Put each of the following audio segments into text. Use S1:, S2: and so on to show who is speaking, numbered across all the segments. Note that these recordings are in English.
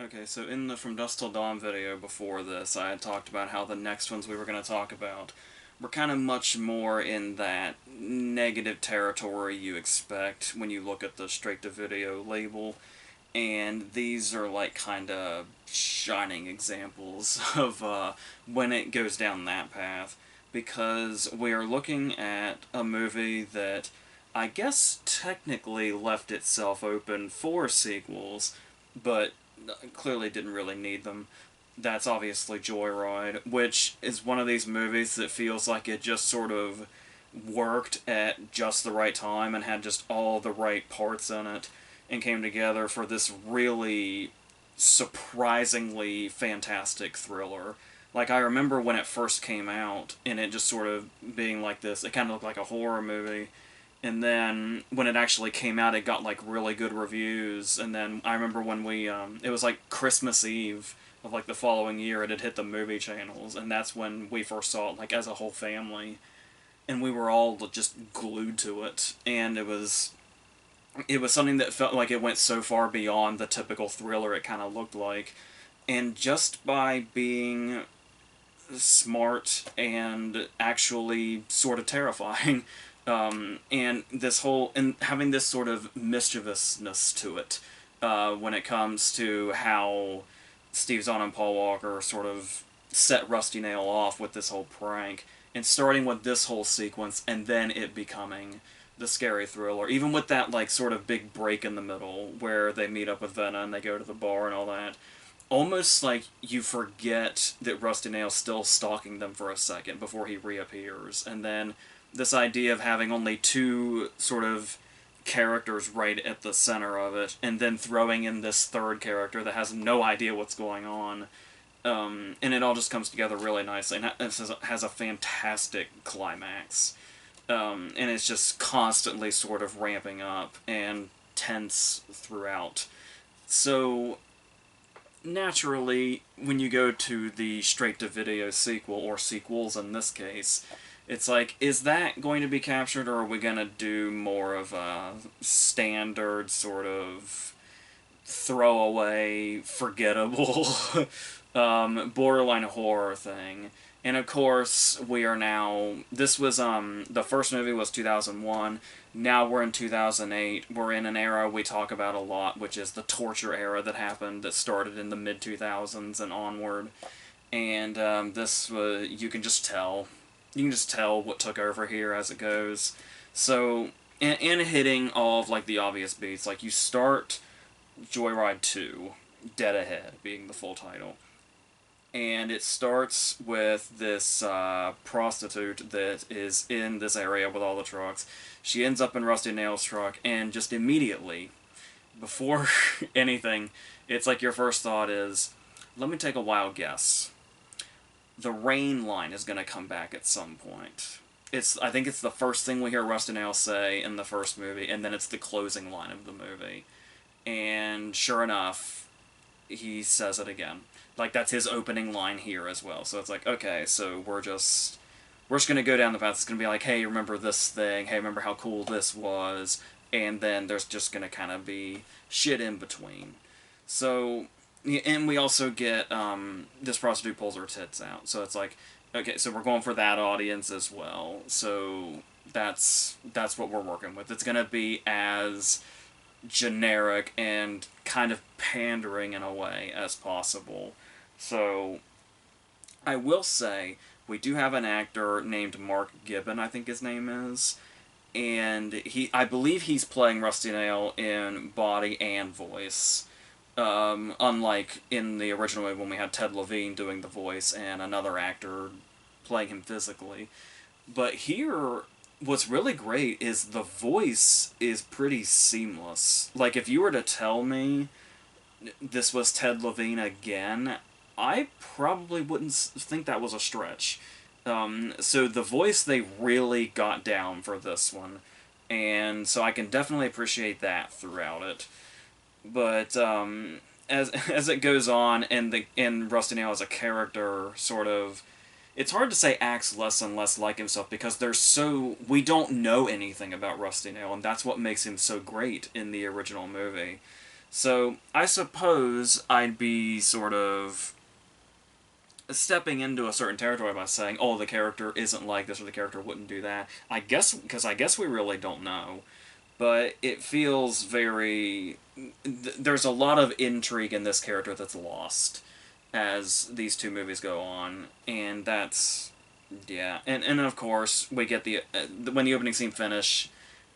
S1: Okay, so in the From Dusk Till Dawn video before this, I had talked about how the next ones we were going to talk about were kind of much more in that negative territory you expect when you look at the straight-to-video label, and these are like kind of shining examples of when it goes down that path, because we are looking at a movie that I guess technically left itself open for sequels, but clearly didn't really need them. That's obviously Joyride, which is one of these movies that feels like it just sort of worked at just the right time and had just all the right parts in it and came together for this really surprisingly fantastic thriller. Like, I remember when it first came out and it just sort of being like this, it kind of looked like a horror movie, and then when it actually came out, it got like really good reviews. And then I remember when it was like Christmas Eve of like the following year, it had hit the movie channels, and that's when we first saw it, like as a whole family, and we were all just glued to it. And it was something that felt like it went so far beyond the typical thriller it kind of looked like, and just by being smart and actually sort of terrifying. And this whole and having this sort of mischievousness to it when it comes to how Steve Zahn and Paul Walker sort of set Rusty Nail off with this whole prank, and starting with this whole sequence and then it becoming the scary thriller, even with that like sort of big break in the middle where they meet up with Venna and they go to the bar and all that. Almost like you forget that Rusty Nail's still stalking them for a second before he reappears, and then this idea of having only two sort of characters right at the center of it, and then throwing in this third character that has no idea what's going on, and it all just comes together really nicely, and it has a fantastic climax, and it's just constantly sort of ramping up and tense throughout. So naturally, when you go to the straight-to-video sequel, or sequels in this case, it's like, is that going to be captured, or are we going to do more of a standard sort of throwaway, forgettable, borderline horror thing? And of course, we are now. This was the first movie was 2001. Now we're in 2008. We're in an era we talk about a lot, which is the torture era that happened, that started in the mid 2000s and onward. And this was, you can just tell what took over here as it goes. So, and hitting all of like the obvious beats, like you start Joyride 2, Dead Ahead being the full title, and it starts with this prostitute that is in this area with all the trucks. She ends up in Rusty Nail's truck, and just immediately, before anything, it's like your first thought is, let me take a wild guess. The rain line is going to come back at some point. I think it's the first thing we hear Rusty Nail say in the first movie, and then it's the closing line of the movie. And sure enough, he says it again. Like, that's his opening line here as well. So it's like, okay, so we're just gonna go down the path. It's gonna be like, hey, remember this thing? Hey, remember how cool this was? And then there's just gonna kind of be shit in between. So, and we also get this prostitute pulls her tits out. So it's like, okay, so we're going for that audience as well. So that's what we're working with. It's gonna be as generic and kind of pandering in a way as possible. So I will say we do have an actor named Mark Gibbon, I think his name is, and I believe he's playing Rusty Nail in body and voice. Unlike in the original movie when we had Ted Levine doing the voice and another actor playing him physically. But here, what's really great is the voice is pretty seamless. Like, if you were to tell me this was Ted Levine again, I probably wouldn't think that was a stretch. So the voice they really got down for this one, and so I can definitely appreciate that throughout it. But as it goes on, and Rusty Nail as a character sort of, it's hard to say acts less and less like himself, because we don't know anything about Rusty Nail, and that's what makes him so great in the original movie. So I suppose I'd be sort of stepping into a certain territory by saying, oh, the character isn't like this or the character wouldn't do that. I guess, because I guess we really don't know. But it feels very... There's a lot of intrigue in this character that's lost as these two movies go on. And that's... Yeah. And of course, we get when the opening scene finish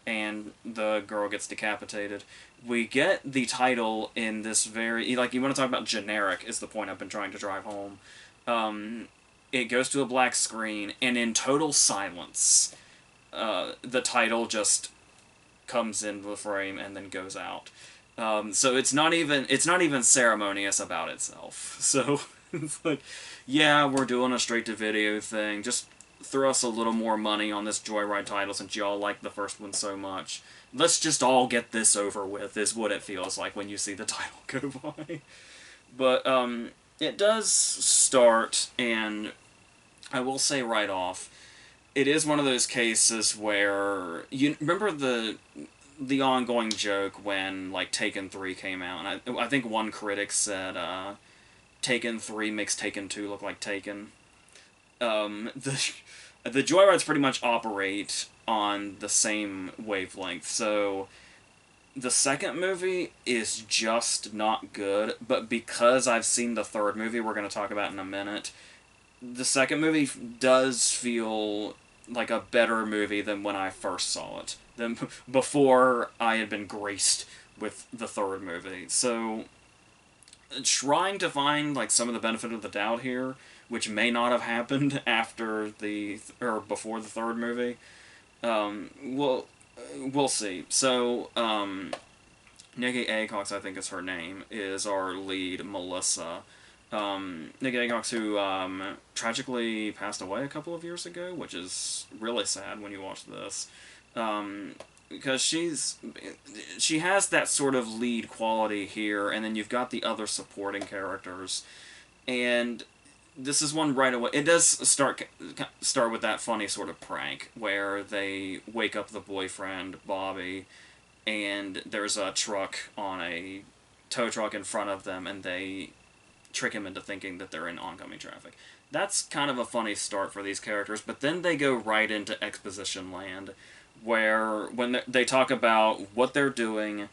S1: and the girl gets decapitated, we get the title in this very... Like, you want to talk about generic is the point I've been trying to drive home. It goes to a black screen, and in total silence, the title just comes into the frame and then goes out. So it's not even ceremonious about itself. So it's like, yeah, we're doing a straight to video thing. Just throw us a little more money on this Joyride title since y'all like the first one so much. Let's just all get this over with, is what it feels like when you see the title go by. But it does start, and I will say right off, it is one of those cases where you remember the ongoing joke when like Taken 3 came out, and I think one critic said Taken 3 makes Taken 2 look like Taken. The Joyrides pretty much operate on the same wavelength, so the second movie is just not good, but because I've seen the third movie we're going to talk about in a minute, the second movie does feel like a better movie than when I first saw it, than before I had been graced with the third movie. So, trying to find like some of the benefit of the doubt here, which may not have happened after or before the third movie, we'll see. So, Nikki Acox, I think is her name, is our lead, Melissa. Nikki Acox, who tragically passed away a couple of years ago, which is really sad when you watch this. Because she has that sort of lead quality here, and then you've got the other supporting characters. And this is one right away. It does start with that funny sort of prank where they wake up the boyfriend, Bobby, and there's a tow truck in front of them, and they trick him into thinking that they're in oncoming traffic. That's kind of a funny start for these characters, but then they go right into exposition land, where when they talk about what they're doing,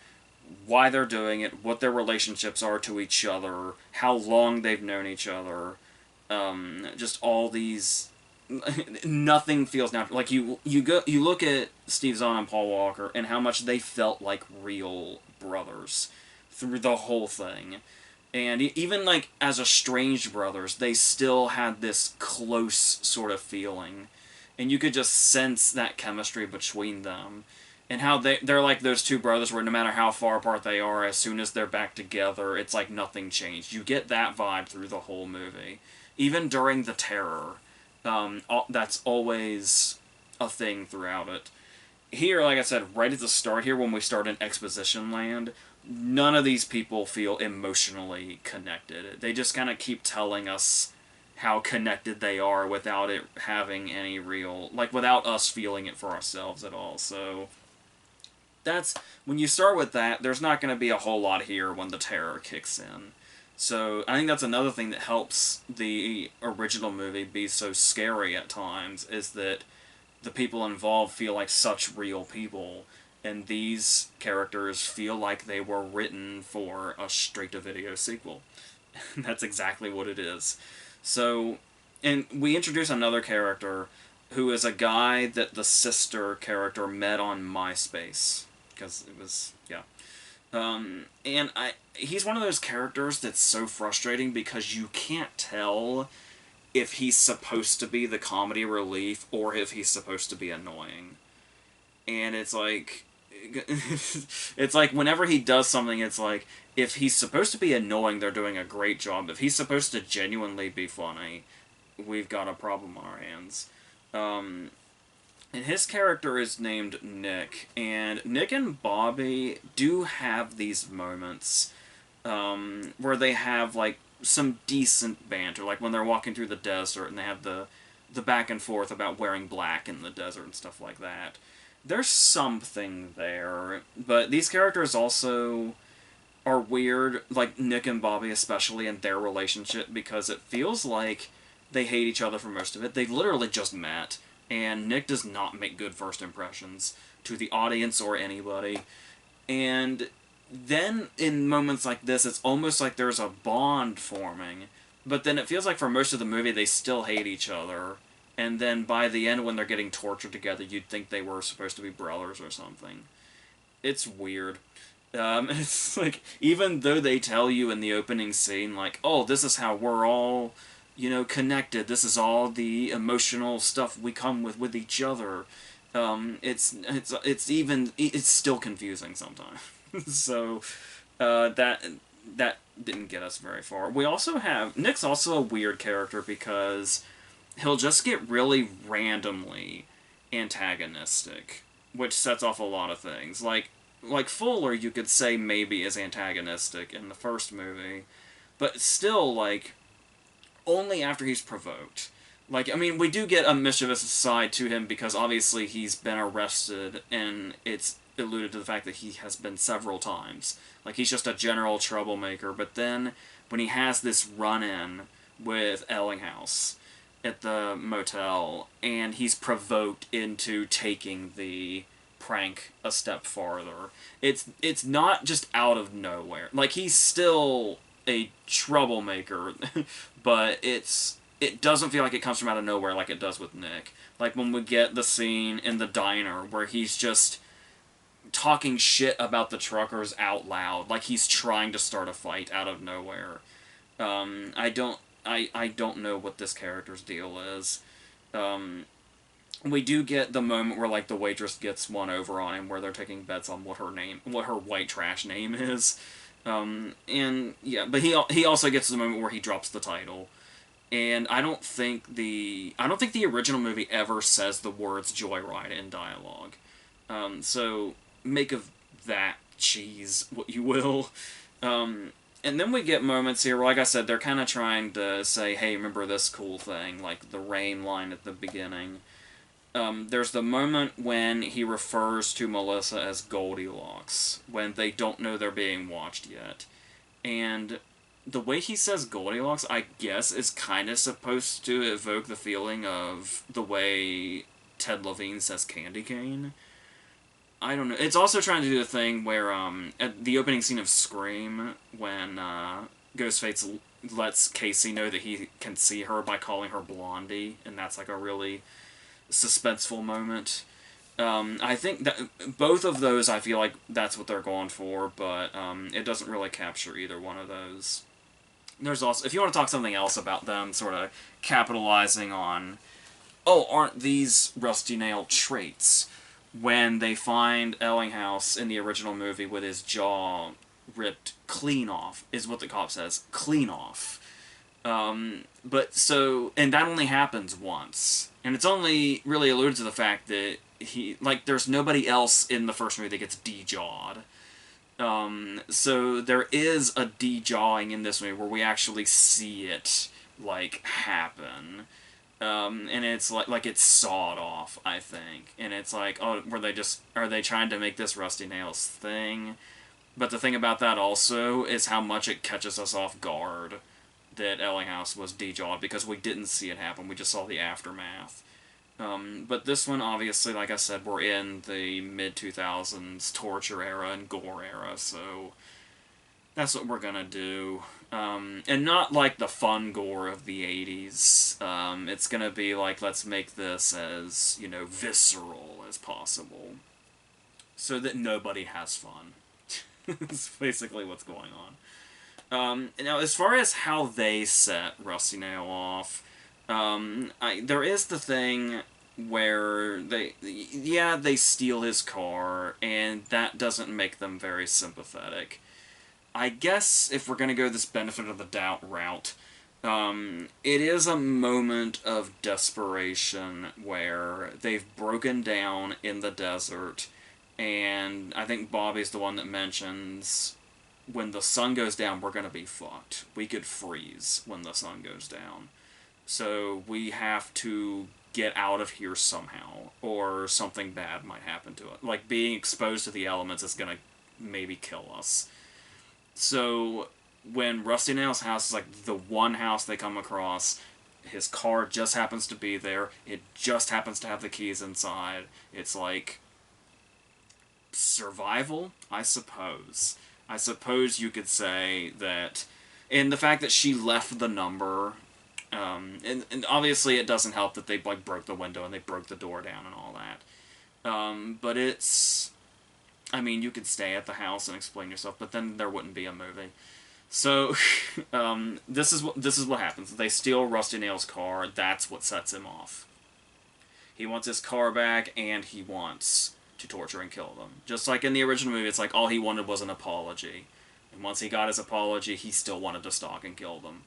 S1: why they're doing it, what their relationships are to each other, how long they've known each other, just all these... Nothing feels natural. Like, you look at Steve Zahn and Paul Walker and how much they felt like real brothers through the whole thing. And even, like, as estranged brothers, they still had this close sort of feeling. And you could just sense that chemistry between them. And how they're like those two brothers where no matter how far apart they are, as soon as they're back together, it's like nothing changed. You get that vibe through the whole movie. Even during the terror, that's always a thing throughout it. Here, like I said, right at the start here, when we start in exposition land, none of these people feel emotionally connected. They just kind of keep telling us how connected they are without it having any real... Like, without us feeling it for ourselves at all. So, when you start with that, there's not going to be a whole lot here when the terror kicks in. So, I think that's another thing that helps the original movie be so scary at times, is that the people involved feel like such real people, and these characters feel like they were written for a straight-to-video sequel. That's exactly what it is. So, and we introduce another character who is a guy that the sister character met on MySpace. Because it was, yeah. And he's one of those characters that's so frustrating because you can't tell if he's supposed to be the comedy relief or if he's supposed to be annoying. And it's like... it's like whenever he does something, it's like, if he's supposed to be annoying, they're doing a great job. If he's supposed to genuinely be funny, we've got a problem on our hands. And his character is named Nick, and Nick and Bobby do have these moments where they have, like, some decent banter, like when they're walking through the desert and they have the back and forth about wearing black in the desert and stuff like that. There's something there, but these characters also... are weird, like Nick and Bobby especially, in their relationship, because it feels like they hate each other for most of it. They literally just met, and Nick does not make good first impressions to the audience or anybody. And then in moments like this, it's almost like there's a bond forming, but then it feels like for most of the movie they still hate each other. And then by the end, when they're getting tortured together, you'd think they were supposed to be brothers or something. It's weird. It's like, even though they tell you in the opening scene, like, oh, this is how we're all, connected. This is all the emotional stuff we come with each other. It's still confusing sometimes. So, that didn't get us very far. We also have Nick's also a weird character because he'll just get really randomly antagonistic, which sets off a lot of things. Like Fuller, you could say maybe is antagonistic in the first movie, but still, like, only after he's provoked. Like, I mean, we do get a mischievous side to him because obviously he's been arrested, and it's alluded to the fact that he has been several times. Like, he's just a general troublemaker, but then when he has this run-in with Ellinghaus at the motel, and he's provoked into taking the prank a step farther, it's not just out of nowhere. Like, he's still a troublemaker, but it doesn't feel like it comes from out of nowhere like it does with Nick. Like when we get the scene in the diner where he's just talking shit about the truckers out loud, like he's trying to start a fight out of nowhere. I don't know what this character's deal is. We do get the moment where, like, the waitress gets one over on him, where they're taking bets on what her white trash name is. And yeah, but he also gets the moment where he drops the title. And I don't think the original movie ever says the words Joyride in dialogue. So make of that cheese what you will. And then we get moments here where, like I said, they're kind of trying to say, hey, remember this cool thing, like the rain line at the beginning. There's the moment when he refers to Melissa as Goldilocks, when they don't know they're being watched yet. And the way he says Goldilocks, I guess, is kind of supposed to evoke the feeling of the way Ted Levine says candy cane. I don't know. It's also trying to do the thing where, at the opening scene of Scream, when Ghostface lets Casey know that he can see her by calling her Blondie, and that's like a really suspenseful moment. I think that both of those, I feel like that's what they're going for, but it doesn't really capture either one of those. There's also, if you want to talk something else about them sort of capitalizing on, oh, aren't these Rusty Nail traits? When they find Ellinghaus in the original movie with his jaw ripped clean off, is what the cop says, clean off. But so, and that only happens once. And it's only really alluded to the fact that there's nobody else in the first movie that gets de-jawed. So there is a de-jawing in this movie where we actually see it, like, happen. And it's like it's sawed off, I think. And it's like, oh, are they trying to make this Rusty Nails thing? But the thing about that also is how much it catches us off guard that Ellinghaus was de-jawed, because we didn't see it happen, we just saw the aftermath. But this one, obviously, like I said, we're in the mid-2000s torture era and gore era, so that's what we're gonna do. And not like the fun gore of the 80s. It's gonna be like, let's make this as, visceral as possible, so that nobody has fun. That's basically what's going on. Now, as far as how they set Rusty Nail off, there is the thing where they steal his car, and that doesn't make them very sympathetic. I guess if we're going to go this benefit of the doubt route, it is a moment of desperation where they've broken down in the desert, and I think Bobby's the one that mentions, when the sun goes down, we're going to be fucked. We could freeze when the sun goes down. So we have to get out of here somehow, or something bad might happen to it. Like, being exposed to the elements is going to maybe kill us. So when Rusty Nail's house is like the one house they come across, his car just happens to be there. It just happens to have the keys inside. It's like survival, I suppose. I suppose you could say that, and the fact that she left the number, and obviously it doesn't help that they like broke the window and they broke the door down and all that. But it's, I mean, you could stay at the house and explain yourself, but then there wouldn't be a movie. So, this is what happens. They steal Rusty Nail's car. That's what sets him off. He wants his car back, and he wants to torture and kill them. Just like in the original movie, it's like all he wanted was an apology. And once he got his apology, he still wanted to stalk and kill them.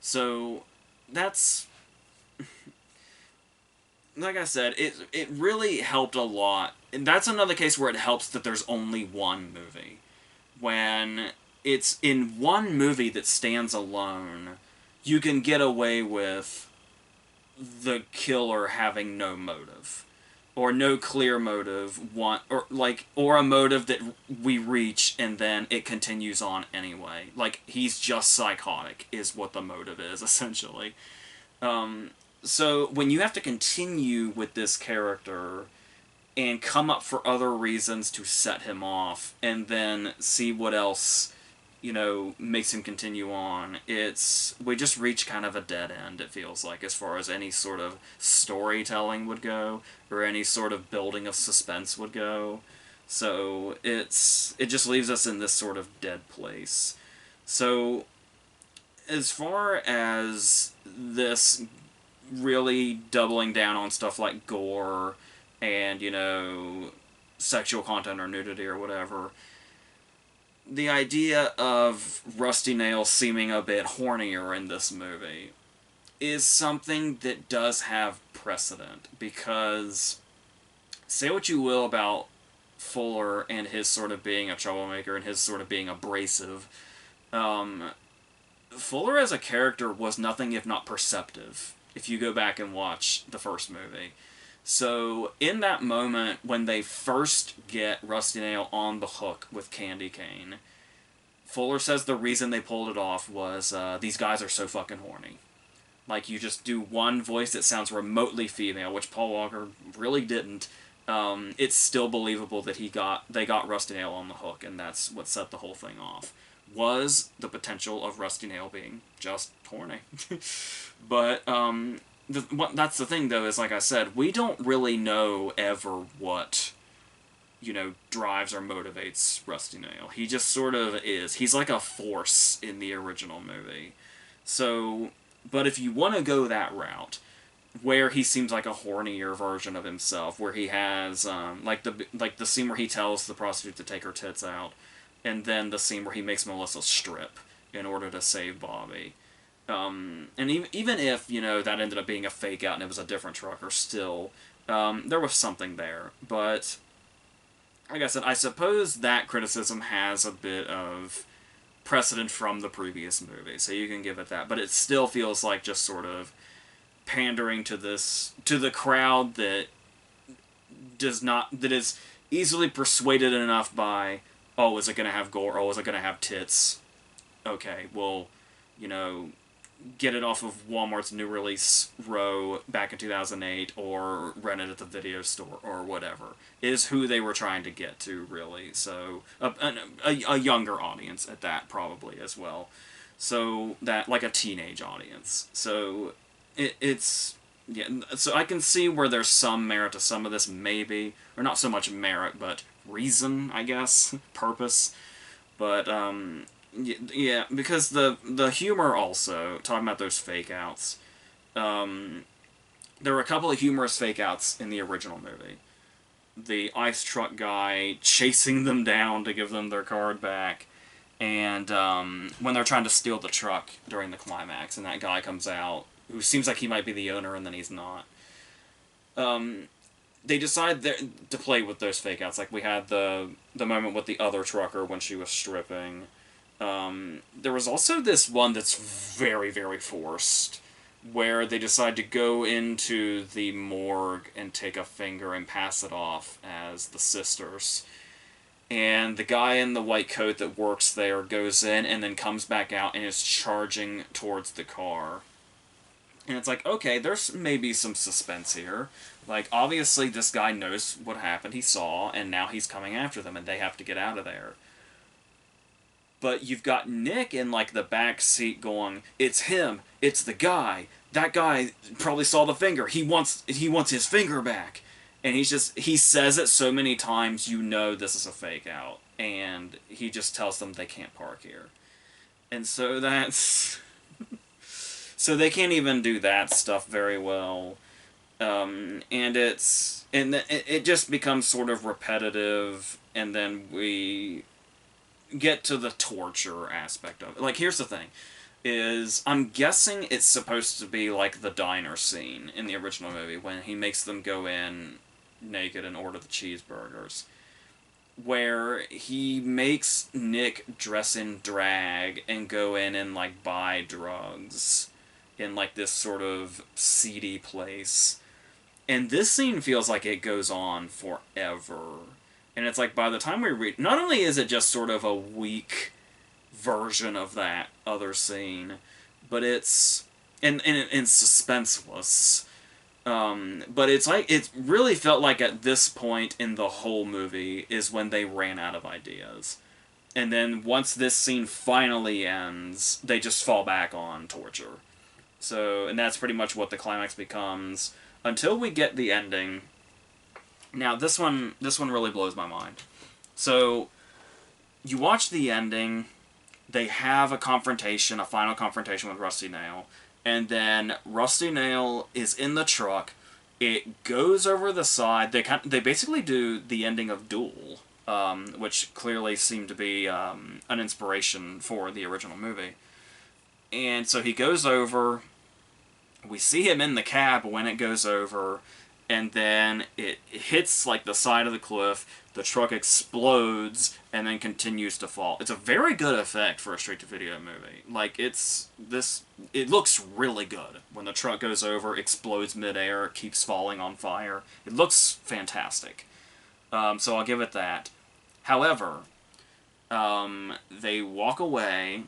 S1: So, that's... Like I said, it really helped a lot. And that's another case where it helps that there's only one movie. When it's in one movie that stands alone, you can get away with the killer having no motive, or no clear motive, or a motive that we reach and then it continues on anyway. Like, he's just psychotic is what the motive is, essentially. So when you have to continue with this character and come up for other reasons to set him off, and then see what else, makes him continue on, we just reach kind of a dead end, it feels like, as far as any sort of storytelling would go, or any sort of building of suspense would go. So it just leaves us in this sort of dead place. So as far as this really doubling down on stuff like gore and, sexual content or nudity or whatever, the idea of Rusty Nail seeming a bit hornier in this movie is something that does have precedent, because say what you will about Fuller and his sort of being a troublemaker and his sort of being abrasive, Fuller as a character was nothing if not perceptive, if you go back and watch the first movie. So, in that moment, when they first get Rusty Nail on the hook with Candy Cane, Fuller says the reason they pulled it off was, these guys are so fucking horny. Like, you just do one voice that sounds remotely female, which Paul Walker really didn't. It's still believable that they got Rusty Nail on the hook, and that's what set the whole thing off. Was the potential of Rusty Nail being just horny. But, that's the thing, though, is, like I said, we don't really know ever what, drives or motivates Rusty Nail. He just sort of is. He's like a force in the original movie. So, but if you want to go that route, where he seems like a hornier version of himself, where he has, like the scene where he tells the prostitute to take her tits out, and then the scene where he makes Melissa strip in order to save Bobby. And even if, that ended up being a fake out and it was a different trucker, still, there was something there. But, like I said, I suppose that criticism has a bit of precedent from the previous movie, so you can give it that. But it still feels like just sort of pandering to the crowd that is easily persuaded enough by, oh, is it going to have gore? Oh, is it going to have tits? Okay, well, get it off of Walmart's new release row back in 2008, or rent it at the video store, or whatever, is who they were trying to get to, really. So, a younger audience at that, probably, as well. So, that, like a teenage audience. So, it's... Yeah, so I can see where there's some merit to some of this, maybe. Or not so much merit, but reason, I guess. Purpose. But, yeah, because the humor also, talking about those fake-outs, there were a couple of humorous fake-outs in the original movie. The ice truck guy chasing them down to give them their card back, and when they're trying to steal the truck during the climax, and that guy comes out, who seems like he might be the owner, and then he's not. They decide to play with those fake-outs. Like, we had the moment with the other trucker when she was stripping. There was also this one that's very, very forced, where they decide to go into the morgue and take a finger and pass it off as the sisters. And the guy in the white coat that works there goes in and then comes back out and is charging towards the car. And it's like, okay, there's maybe some suspense here. Like, obviously this guy knows what happened, he saw, and now he's coming after them and they have to get out of there. But you've got Nick in, like, the back seat going, it's him, it's the guy. That guy probably saw the finger. He wants his finger back. And he says it so many times, you know this is a fake out. And he just tells them they can't park here. And so that's... so they can't even do that stuff very well. And it just becomes sort of repetitive, and then we get to the torture aspect of it. Like, here's the thing, is I'm guessing it's supposed to be like the diner scene in the original movie, when he makes them go in naked and order the cheeseburgers, where he makes Nick dress in drag and go in and, like, buy drugs in, like, this sort of seedy place. And this scene feels like it goes on forever. And it's like, by the time we read... not only is it just sort of a weak version of that other scene, but it's... and suspenseless. But it's like... it really felt like at this point in the whole movie is when they ran out of ideas. And then once this scene finally ends, they just fall back on torture. So, and that's pretty much what the climax becomes, until we get the ending. Now, this one really blows my mind. So, you watch the ending, they have a confrontation, a final confrontation with Rusty Nail, and then Rusty Nail is in the truck, it goes over the side, they basically do the ending of Duel, which clearly seemed to be an inspiration for the original movie. And so he goes over, we see him in the cab when it goes over, and then it hits, like, the side of the cliff, the truck explodes, and then continues to fall. It's a very good effect for a straight-to-video movie. Like, it looks really good. When the truck goes over, explodes midair, keeps falling on fire. It looks fantastic. So I'll give it that. However, they walk away,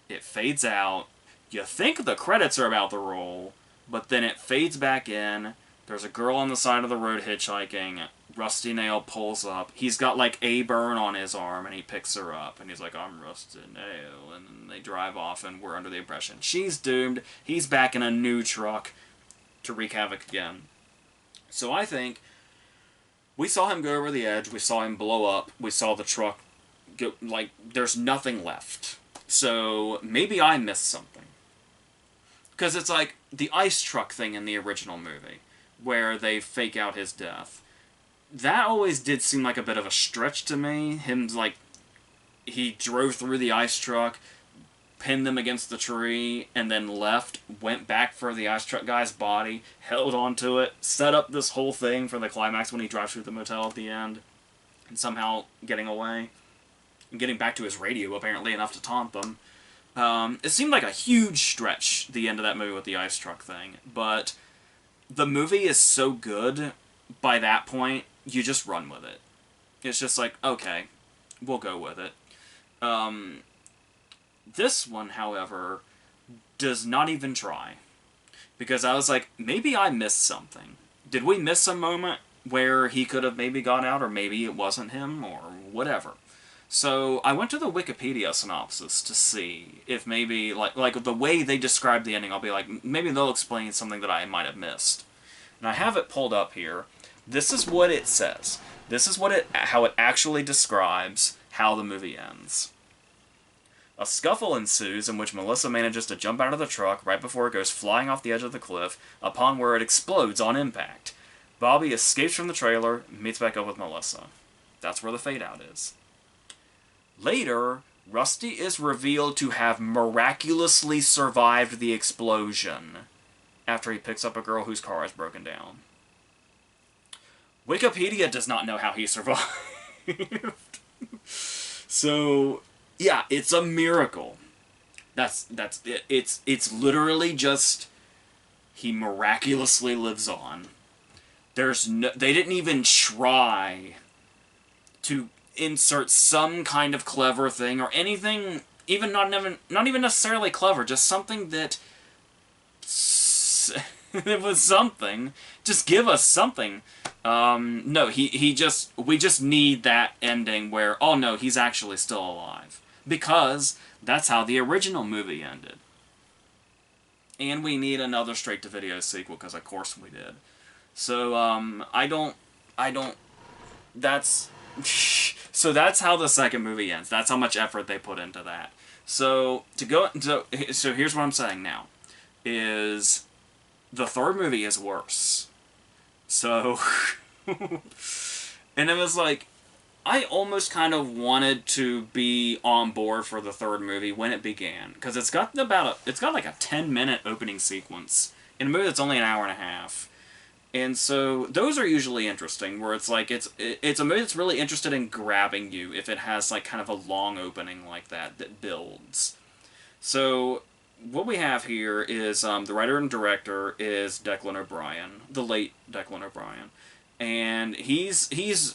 S1: it fades out, you think the credits are about to roll, but then it fades back in. There's a girl on the side of the road hitchhiking. Rusty Nail pulls up. He's got, like, a burn on his arm, and he picks her up. And he's like, I'm Rusty Nail. And then they drive off, and we're under the impression she's doomed. He's back in a new truck to wreak havoc again. So I think we saw him go over the edge. We saw him blow up. We saw the truck go, like, there's nothing left. So maybe I missed something. Because it's like the ice truck thing in the original movie, where they fake out his death. That always did seem like a bit of a stretch to me. Him, like, he drove through the ice truck, pinned them against the tree, and then left, went back for the ice truck guy's body, held onto it, set up this whole thing for the climax when he drives through the motel at the end, and somehow getting away. And getting back to his radio, apparently, enough to taunt them. It seemed like a huge stretch, the end of that movie with the ice truck thing, but the movie is so good, by that point, you just run with it. It's just like, okay, we'll go with it. This one, however, does not even try. Because I was like, maybe I missed something. Did we miss a moment where he could have maybe got out, or maybe it wasn't him, or whatever? So I went to the Wikipedia synopsis to see if maybe, like the way they describe the ending, I'll be like, maybe they'll explain something that I might have missed. And I have it pulled up here. This is what it says. This is how it actually describes how the movie ends. A scuffle ensues in which Melissa manages to jump out of the truck right before it goes flying off the edge of the cliff, upon where it explodes on impact. Bobby escapes from the trailer and meets back up with Melissa. That's where the fade-out is. Later, Rusty is revealed to have miraculously survived the explosion after he picks up a girl whose car is broken down. Wikipedia does not know how he survived. So, yeah, it's a miracle. That's it. It's literally just he miraculously lives on. They didn't even try to... insert some kind of clever thing or anything, even not even necessarily clever, just something that it was something. Just give us something. No, we just need that ending where, oh no, he's actually still alive. Because that's how the original movie ended. And we need another straight-to-video sequel, because of course we did. So, that's... So that's how the second movie ends. That's how much effort they put into that. So, so here's what I'm saying now. Is... the third movie is worse. So... and it was like... I almost kind of wanted to be on board for the third movie when it began, because it's got like a 10-minute opening sequence in a movie that's only an hour and a half, and so those are usually interesting. Where it's like it's a movie that's really interested in grabbing you if it has like kind of a long opening like that builds. So what we have here is the writer and director is Declan O'Brien, the late Declan O'Brien, and he's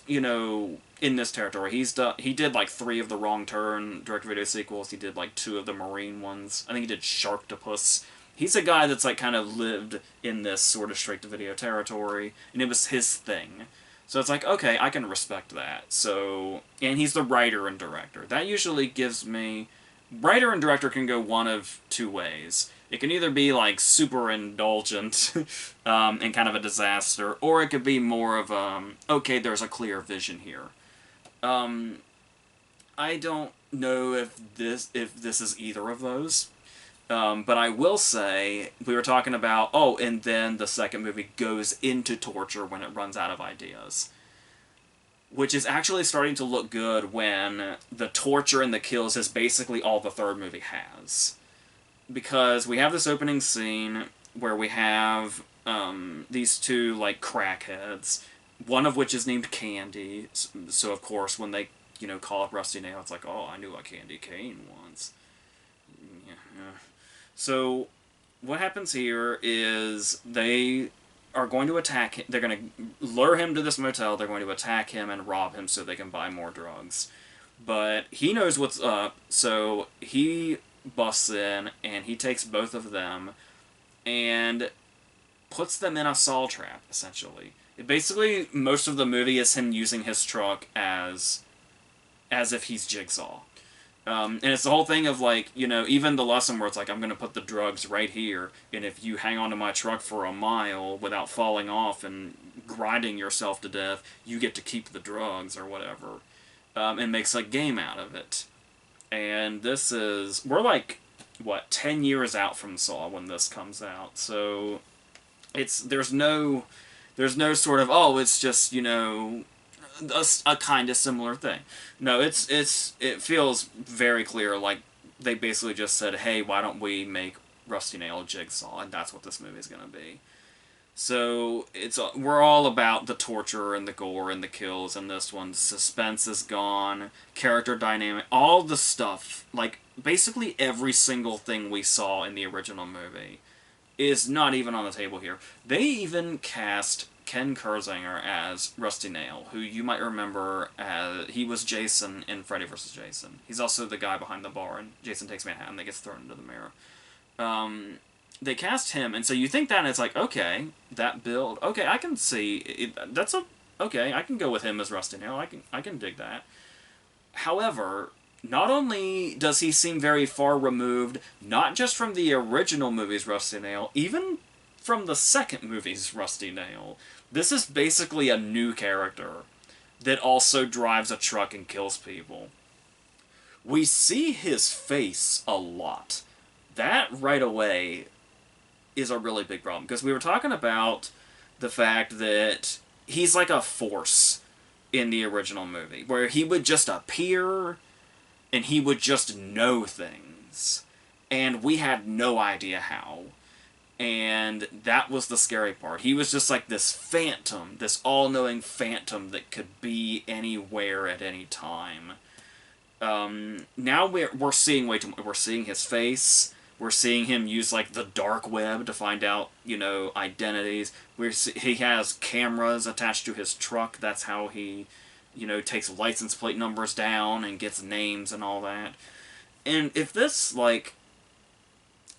S1: you know, in this territory. He did like 3 of the Wrong Turn direct-to-video sequels. He did like 2 of the Marine ones. I think he did Sharktopus. He's a guy that's like kind of lived in this sort of straight-to-video territory, and it was his thing. So it's like, okay, I can respect that. So, and he's the writer and director. That usually gives me... Writer and director can go one of 2 ways. It can either be like super indulgent and kind of a disaster, or it could be more of okay, there's a clear vision here. I don't know if this is either of those, but I will say, we were talking about, oh, and then the second movie goes into torture when it runs out of ideas. Which is actually starting to look good when the torture and the kills is basically all the third movie has. Because we have this opening scene where we have these 2, like, crackheads, one of which is named Candy, so of course when they, you know, call up Rusty Nail, it's like, oh, I knew a Candy Cane once. Yeah. So, what happens here is they are going to attack him. They're going to lure him to this motel, they're going to attack him and rob him so they can buy more drugs. But he knows what's up, so he busts in, and he takes both of them, and puts them in a saw trap, essentially. Basically, most of the movie is him using his truck as if he's Jigsaw. And it's the whole thing of, like, you know, even the lesson where it's like, I'm going to put the drugs right here, and if you hang onto my truck for a mile without falling off and grinding yourself to death, you get to keep the drugs, or whatever. And makes a game out of it. And this is... we're like, what, 10 years out from Saw when this comes out, so... there's no sort of, oh, it's just, you know, a kind of similar thing. No, it feels very clear, like, they basically just said, hey, why don't we make Rusty Nail Jigsaw, and that's what this movie's gonna be. So, we're all about the torture and the gore and the kills in this one. Suspense is gone, character dynamic, all the stuff, like, basically every single thing we saw in the original movie is not even on the table here. They even cast Ken Kurzinger as Rusty Nail, who you might remember as... he was Jason in Freddy vs. Jason. He's also the guy behind the bar in Jason Takes Manhattan that gets thrown into the mirror. They cast him, and so you think that, and it's like, okay, that build, okay, I can see, okay, I can go with him as Rusty Nail, I can dig that. However, not only does he seem very far removed, not just from the original movie's Rusty Nail, even from the second movie's Rusty Nail, this is basically a new character that also drives a truck and kills people. We see his face a lot. That, right away, is a really big problem, because we were talking about the fact that he's like a force in the original movie, where he would just appear, and he would just know things, and we had no idea how. And that was the scary part. He was just like this phantom, this all-knowing phantom that could be anywhere at any time. Now we're seeing way too much. We're seeing his face. We're seeing him use, like, the dark web to find out, you know, identities. He has cameras attached to his truck. That's how he you know, takes license plate numbers down and gets names and all that. And if this, like,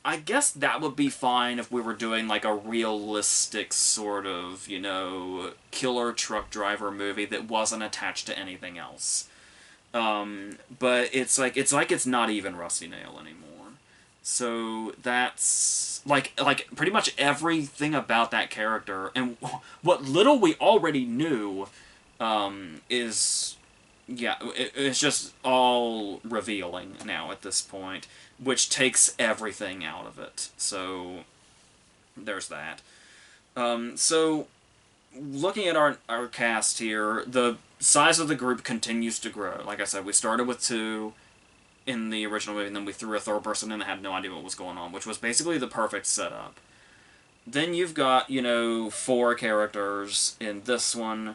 S1: I guess that would be fine if we were doing, like, a realistic sort of, you know, killer truck driver movie that wasn't attached to anything else. But it's not even Rusty Nail anymore. So that's like pretty much everything about that character and what little we already knew is yeah, it's just all revealing now at this point, which takes everything out of it. So there's that. So looking at our cast here, the size of the group continues to grow. Like I said, we started with 2 in the original movie, and then we threw a third person in that had no idea what was going on, which was basically the perfect setup. Then you've got, you know, 4 characters in this one,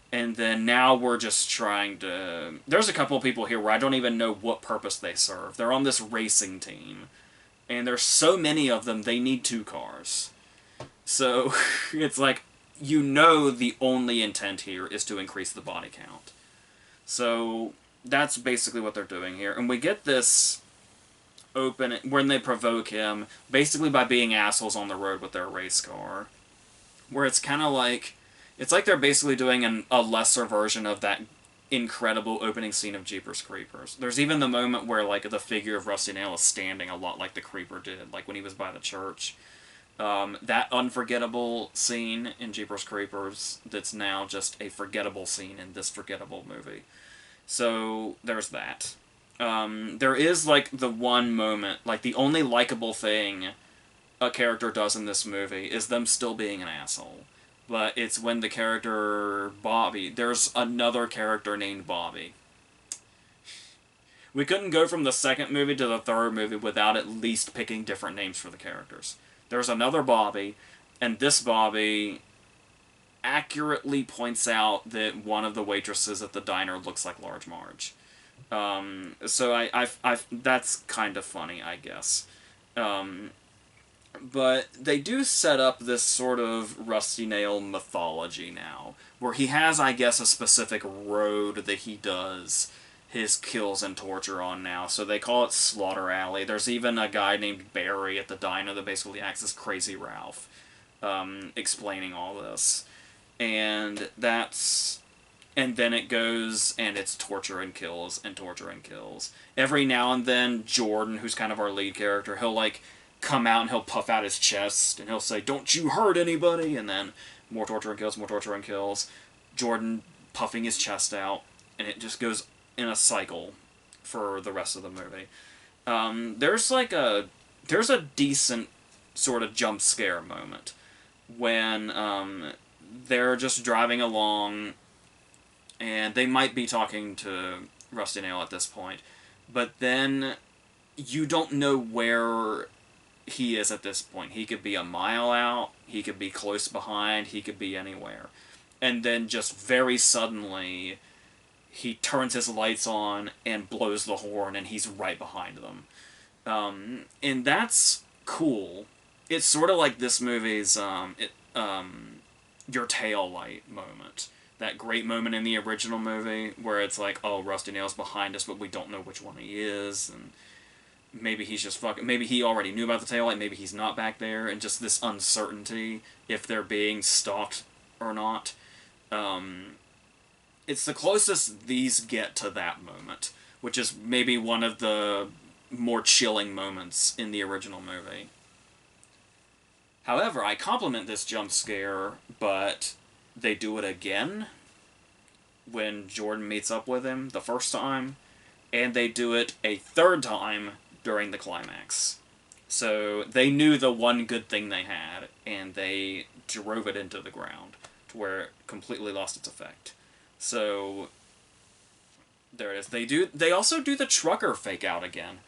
S1: and then now we're just trying to... There's a couple of people here where I don't even know what purpose they serve. They're on this racing team, and there's so many of them, they need 2 cars. So, it's like, you know the only intent here is to increase the body count. So, that's basically what they're doing here. And we get this open, when they provoke him, basically by being assholes on the road with their race car. Where it's kind of like, it's like they're basically doing a lesser version of that incredible opening scene of Jeepers Creepers. There's even the moment where, like, the figure of Rusty Nail is standing a lot like the Creeper did, like when he was by the church. That unforgettable scene in Jeepers Creepers that's now just a forgettable scene in this forgettable movie. So, there's that. There is, like, the one moment, like, the only likable thing a character does in this movie is them still being an asshole. But it's when the character Bobby... There's another character named Bobby. We couldn't go from the second movie to the third movie without at least picking different names for the characters. There's another Bobby, and this Bobby accurately points out that one of the waitresses at the diner looks like Large Marge. So I that's kind of funny, I guess. But they do set up this sort of Rusty Nail mythology now, where he has, I guess, a specific road that he does his kills and torture on now. So they call it Slaughter Alley. There's even a guy named Barry at the diner that basically acts as Crazy Ralph, explaining all this. And that's... And then it goes, and it's torture and kills, and torture and kills. Every now and then, Jordan, who's kind of our lead character, he'll, like, come out and he'll puff out his chest, and he'll say, "Don't you hurt anybody?" And then more torture and kills, more torture and kills. Jordan puffing his chest out, and it just goes in a cycle for the rest of the movie. There's a decent sort of jump scare moment when they're just driving along, and they might be talking to Rusty Nail at this point, but then you don't know where he is at this point. He could be a mile out, he could be close behind, he could be anywhere. And then just very suddenly, he turns his lights on and blows the horn, and he's right behind them. And that's cool. It's sort of like this movie's your tail light moment. That great moment in the original movie where it's like, oh, Rusty Nail's behind us, but we don't know which one he is, and maybe he's just fucking... Maybe he already knew about the taillight, maybe he's not back there, and just this uncertainty if they're being stalked or not. It's the closest these get to that moment, which is maybe one of the more chilling moments in the original movie. However, I compliment this jump scare, but they do it again when Jordan meets up with him the first time, and they do it a third time during the climax. So they knew the one good thing they had, and they drove it into the ground to where it completely lost its effect. So there it is. They also do the trucker fake out again.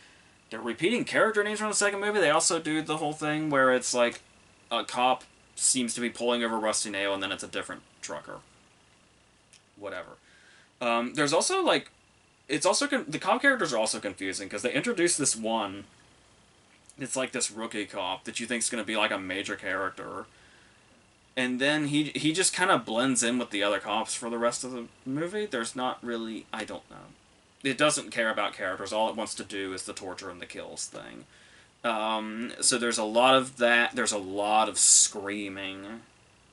S1: They're repeating character names from the second movie. They also do the whole thing where it's like a cop seems to be pulling over Rusty Nail, and then it's a different trucker. Whatever. There's also, like... It's also... The cop characters are also confusing, because they introduce this one... It's like this rookie cop that you think is going to be, like, a major character. And then he just kind of blends in with the other cops for the rest of the movie. There's not really, I don't know. It doesn't care about characters. All it wants to do is the torture and the kills thing. So there's a lot of that. There's a lot of screaming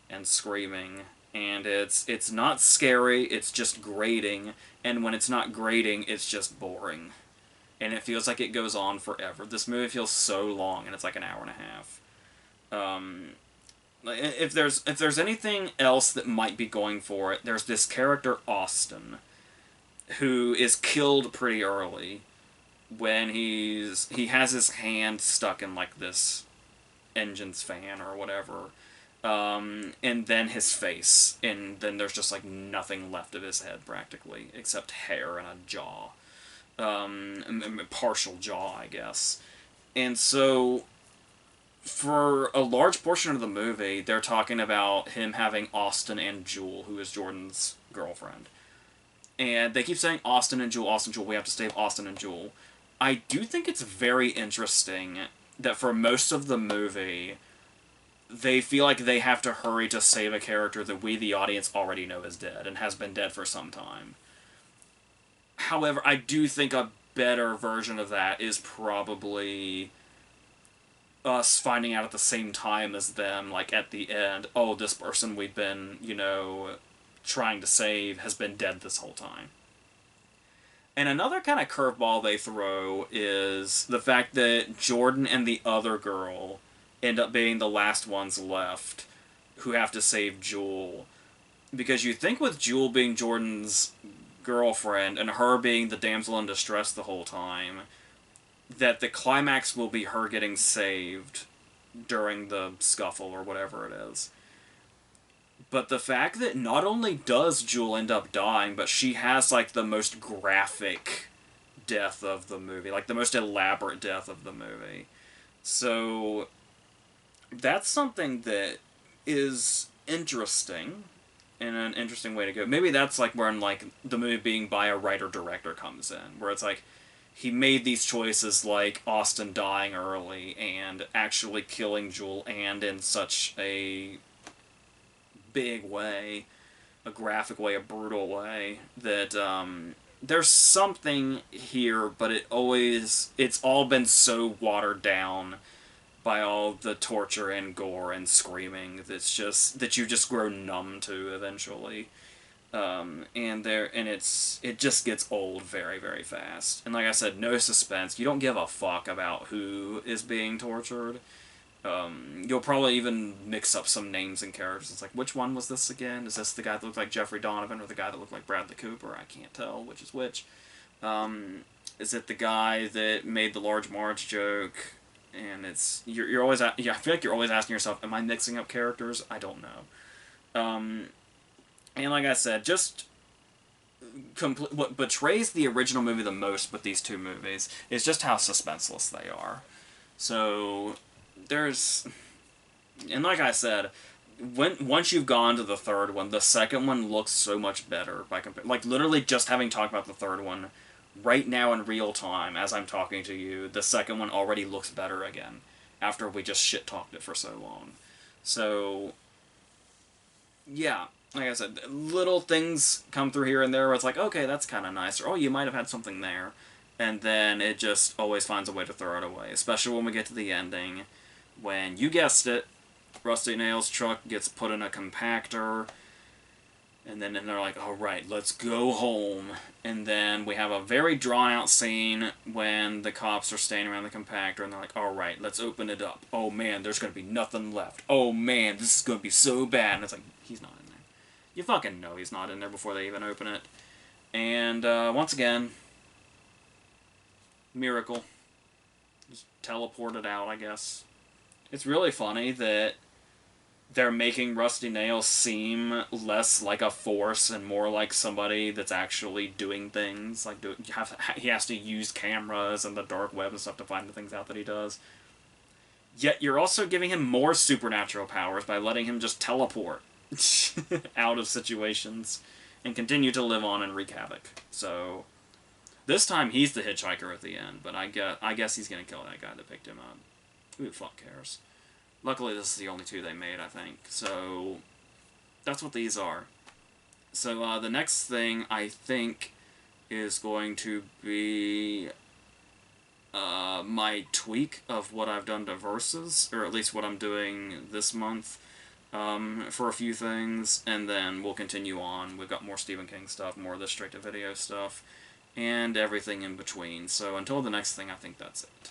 S1: and screaming, and it's not scary. It's just grating. And when it's not grating, it's just boring. And it feels like it goes on forever. This movie feels so long, and it's like an hour and a half. Um, if there's anything else that might be going for it, there's this character Austin, who is killed pretty early when he has his hand stuck in like this engine's fan or whatever, and then his face, and then there's just like nothing left of his head practically except hair and a jaw, partial jaw, I guess. And so for a large portion of the movie, they're talking about him having Austin and Jewel, who is Jordan's girlfriend. And they keep saying Austin and Jewel, Austin and Jewel, we have to save Austin and Jewel. I do think it's very interesting that for most of the movie, they feel like they have to hurry to save a character that we, the audience, already know is dead and has been dead for some time. However, I do think a better version of that is probably us finding out at the same time as them, like at the end, oh, this person we've been, trying to save has been dead this whole time. And another kind of curveball they throw is the fact that Jordan and the other girl end up being the last ones left who have to save Jewel. Because you think with Jewel being Jordan's girlfriend and her being the damsel in distress the whole time, that the climax will be her getting saved during the scuffle or whatever it is. But the fact that not only does Jewel end up dying, but she has, like, the most graphic death of the movie. Like, the most elaborate death of the movie. So, that's something that is interesting, and an interesting way to go. Maybe that's, like, where, like, the movie being by a writer-director comes in. Where it's, like, he made these choices, like Austin dying early, and actually killing Jewel, and in such a big way, a graphic way, a brutal way, that there's something here, but it's all been so watered down by all the torture and gore and screaming that you just grow numb to eventually. It just gets old very, very fast. And like I said, no suspense. You don't give a fuck about who is being tortured. You'll probably even mix up some names and characters. It's like, which one was this again? Is this the guy that looked like Jeffrey Donovan or the guy that looked like Bradley Cooper? I can't tell which is which. Is it the guy that made the Large Marge joke? And you're always I feel like you're always asking yourself, am I mixing up characters? I don't know. And like I said, just what betrays the original movie the most with these two movies is just how suspenseless they are. So and like I said, once you've gone to the third one, the second one looks so much better like literally just having talked about the third one right now in real time as I'm talking to you, the second one already looks better again after we just shit talked it for so long. So yeah, like I said, little things come through here and there where it's like, okay, that's kind of nice, or oh, you might have had something there, and then it just always finds a way to throw it away, especially when we get to the ending, when, you guessed it, Rusty Nail's truck gets put in a compactor, and then they're like, alright, let's go home. And then we have a very drawn-out scene when the cops are standing around the compactor, and they're like, alright, let's open it up. Oh man, there's gonna be nothing left. Oh man, this is gonna be so bad. And it's like, he's not in there. You fucking know he's not in there before they even open it. And, once again, miracle. Just teleported out, I guess. It's really funny that they're making Rusty Nail seem less like a force and more like somebody that's actually doing things. Like, he has to use cameras and the dark web and stuff to find the things out that he does. Yet you're also giving him more supernatural powers by letting him just teleport out of situations and continue to live on and wreak havoc. So, this time he's the hitchhiker at the end, but I guess he's gonna kill that guy that picked him up. Who the fuck cares? Luckily, this is the only 2 they made, I think. So, that's what these are. So, the next thing, I think, is going to be my tweak of what I've done to Versus, or at least what I'm doing this month, for a few things, and then we'll continue on. We've got more Stephen King stuff, more of this straight-to-video stuff, and everything in between. So until the next thing, I think that's it.